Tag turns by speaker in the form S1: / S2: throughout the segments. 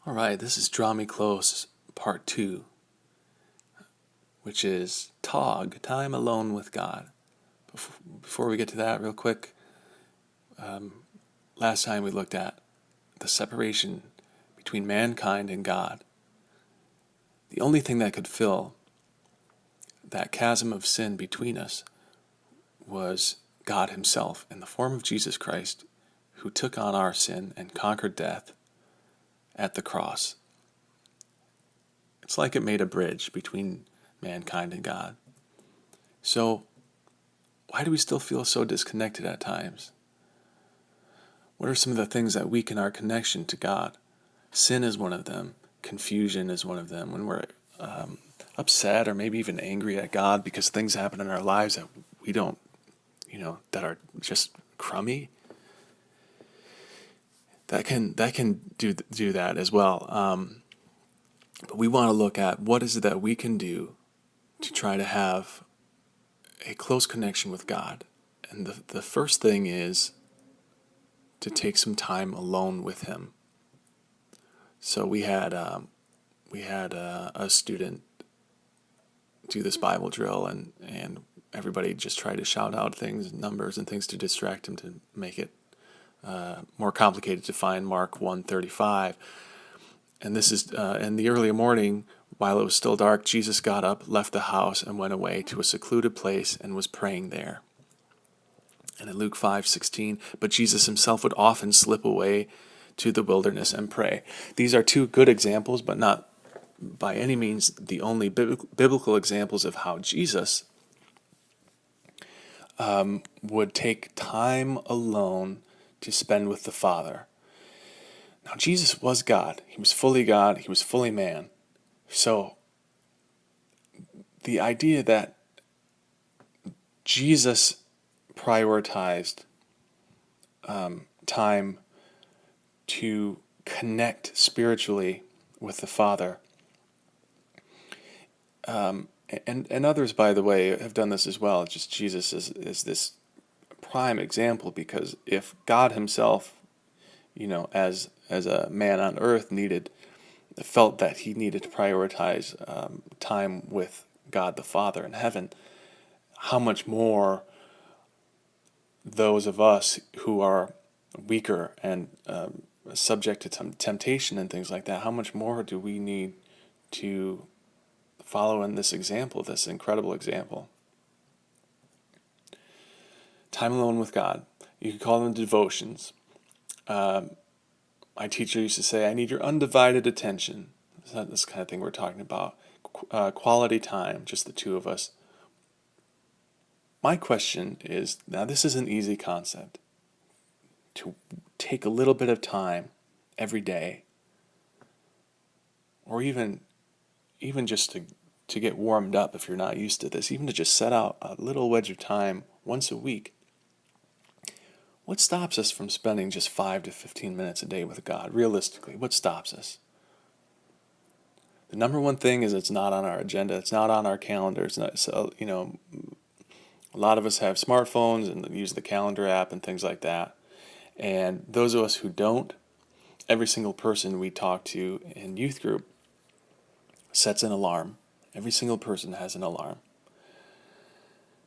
S1: All right, this is Draw Me Close, Part 2, which is TOG, Time Alone with God. Before we get to that, real quick, last time we looked at the separation between mankind and God. The only thing that could fill that chasm of sin between us was God Himself in the form of Jesus Christ, who took on our sin and conquered death at the cross. It's like it made a bridge between mankind and God. So, why do we still feel so disconnected at times? What are some of the things that weaken our connection to God? Sin is one of them. Confusion is one of them. When we're upset or maybe even angry at God because things happen in our lives that we don't, that are just crummy, that can do that as well. But we want to look at what is it that we can do to try to have a close connection with God. And the first thing is to take some time alone with Him. So we had a student do this Bible drill, and everybody just tried to shout out things, numbers, and things to distract him to make it more complicated to find Mark 1:35. And this is in the early morning, while it was still dark, Jesus got up, left the house, and went away to a secluded place and was praying there. And in Luke 5:16, but Jesus Himself would often slip away to the wilderness and pray. These are two good examples, but not by any means the only biblical examples of how Jesus would take time alone to spend with the Father. Now, Jesus was God. He was fully God. He was fully man. So the idea that Jesus prioritized time to connect spiritually with the Father, and others, by the way, have done this as well. Just Jesus is this prime example, because if God Himself, as a man on earth, felt that He needed to prioritize time with God the Father in heaven, how much more those of us who are weaker and subject to temptation and things like that, how much more do we need to follow in this example, this incredible example? Time alone with God. You could call them devotions. My teacher used to say, I need your undivided attention. It's not this kind of thing we're talking about. Quality time, just the two of us. My question is, now this is an easy concept, to take a little bit of time every day, or even just to get warmed up if you're not used to this, even to just set out a little wedge of time once a week. What stops us from spending just 5 to 15 minutes a day with God? Realistically, what stops us? The number one thing is it's not on our agenda. It's not on our calendar. It's not, so, a lot of us have smartphones and use the calendar app and things like that. And those of us who don't, every single person we talk to in youth group sets an alarm. Every single person has an alarm.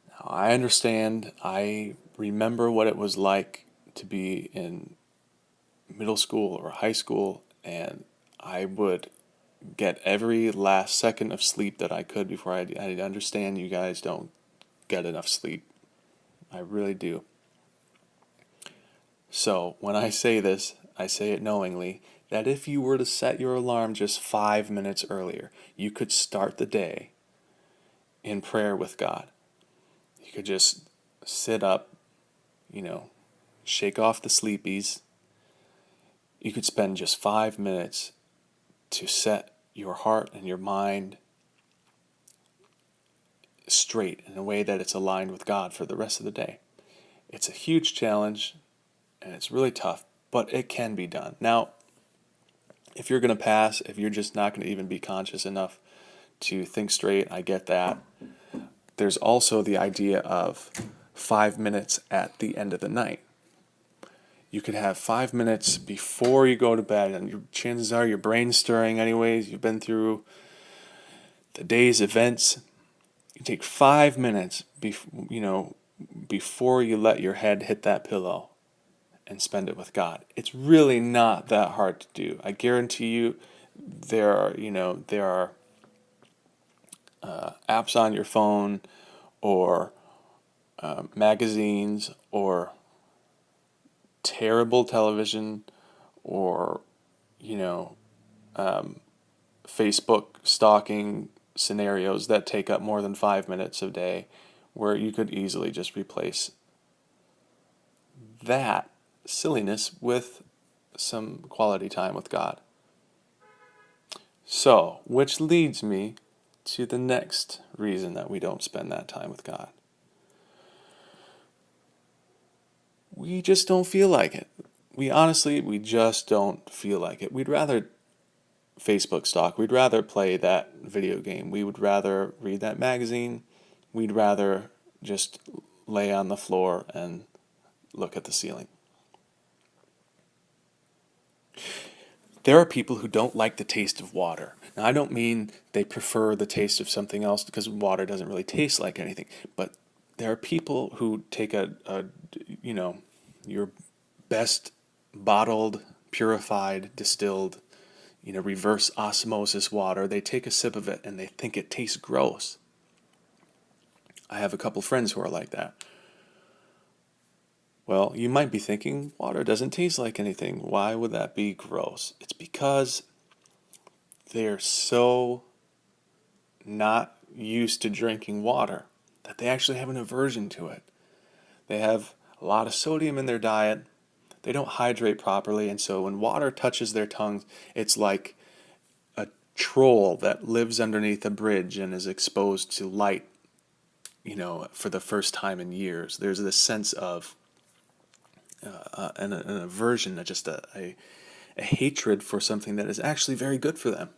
S1: Now, I understand, I remember what it was like to be in middle school or high school, and I would get every last second of sleep that I could before I understand you guys don't get enough sleep. I really do. So when I say this, I say it knowingly that if you were to set your alarm just 5 minutes earlier, you could start the day in prayer with God. You could just sit up, shake off the sleepies. You could spend just 5 minutes to set your heart and your mind straight in a way that it's aligned with God for the rest of the day. It's a huge challenge, and it's really tough, but it can be done. Now, if you're going to pass, if you're just not going to even be conscious enough to think straight, I get that. There's also the idea of 5 minutes at the end of the night. You could have 5 minutes before you go to bed, and chances are your brain's stirring anyways. You've been through the day's events. You take 5 minutes, before you let your head hit that pillow, and spend it with God. It's really not that hard to do. I guarantee you, there are apps on your phone, or magazines, or terrible television, or you know Facebook stalking scenarios that take up more than 5 minutes a day, where you could easily just replace that silliness with some quality time with God. So, which leads me to the next reason that we don't spend that time with God. We just don't feel like it. We just don't feel like it. We'd rather Facebook stalk. We'd rather play that video game. We would rather read that magazine. We'd rather just lay on the floor and look at the ceiling. There are people who don't like the taste of water. Now, I don't mean they prefer the taste of something else, because water doesn't really taste like anything. But there are people who take your best bottled, purified, distilled, reverse osmosis water. They take a sip of it and they think it tastes gross. I have a couple friends who are like that. Well, you might be thinking, water doesn't taste like anything. Why would that be gross? It's because they're so not used to drinking water that they actually have an aversion to it. They have a lot of sodium in their diet. They don't hydrate properly, and so when water touches their tongues, it's like a troll that lives underneath a bridge and is exposed to light, for the first time in years. There's this sense of an aversion, just a hatred for something that is actually very good for them.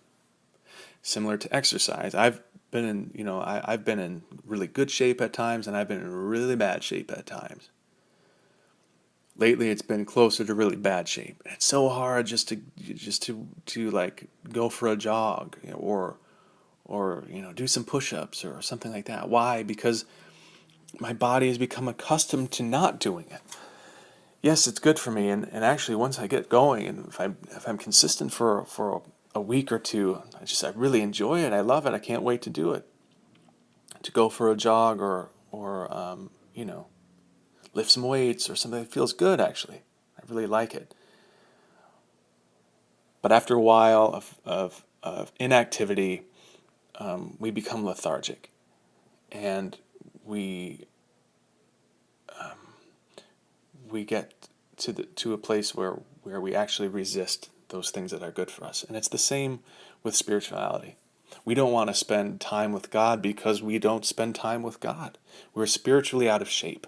S1: Similar to exercise. I've been in really good shape at times, and I've been in really bad shape at times. Lately, it's been closer to really bad shape. It's so hard just to like go for a jog, or do some push-ups or something like that. Why? Because my body has become accustomed to not doing it. Yes, it's good for me, and actually, once I get going, and if I'm consistent for a week or two, I really enjoy it. I love it. I can't wait to do it. To go for a jog, or lift some weights or something that feels good. Actually, I really like it. But after a while of inactivity, we become lethargic, and we get to a place where we actually resist those things that are good for us. And it's the same with spirituality. We don't want to spend time with God because we don't spend time with God. We're spiritually out of shape.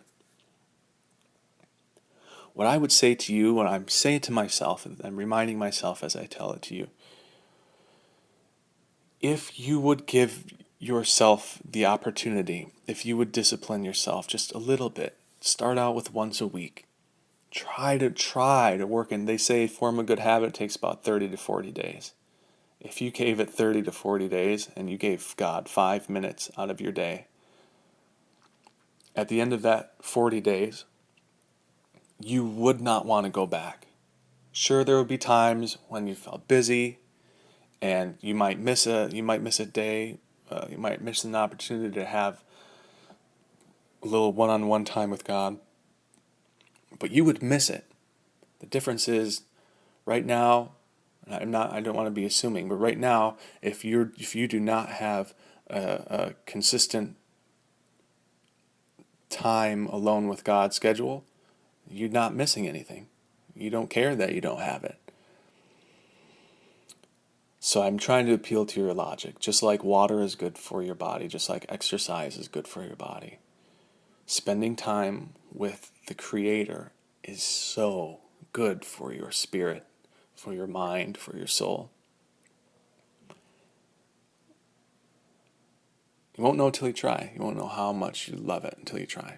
S1: What I would say to you, what I'm saying to myself, and I'm reminding myself as I tell it to you, if you would give yourself the opportunity, if you would discipline yourself just a little bit, start out with once a week. Try to work in. They say form a good habit takes about 30 to 40 days. If you gave it 30 to 40 days and you gave God 5 minutes out of your day, at the end of that 40 days, you would not want to go back. Sure, there would be times when you felt busy, and you might miss a day. You might miss an opportunity to have a little one-on-one time with God, but you would miss it. The difference is, right now, I don't want to be assuming, but right now, if you do not have a consistent time alone with God schedule, you're not missing anything. You don't care that you don't have it. So I'm trying to appeal to your logic. Just like water is good for your body, just like exercise is good for your body, spending time with the Creator is so good for your spirit, for your mind, for your soul. You won't know until you try. You won't know how much you love it until you try.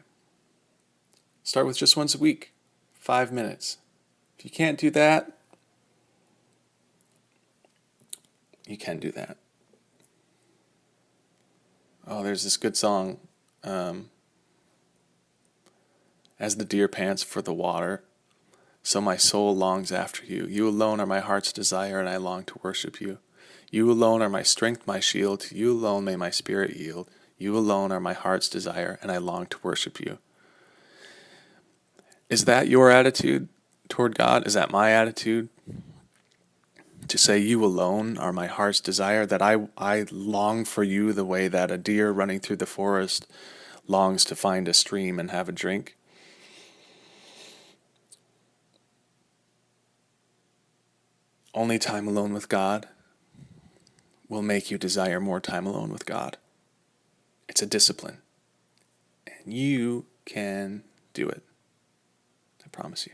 S1: Start with just once a week, 5 minutes. If you can't do that, you can do that. Oh, there's this good song, as the deer pants for the water, so my soul longs after you. You alone are my heart's desire, and I long to worship you. You alone are my strength, my shield. To you alone may my spirit yield. You alone are my heart's desire, and I long to worship you. Is that your attitude toward God? Is that my attitude? To say you alone are my heart's desire, that I long for you the way that a deer running through the forest longs to find a stream and have a drink. Only time alone with God will make you desire more time alone with God. It's a discipline. And you can do it. I promise you.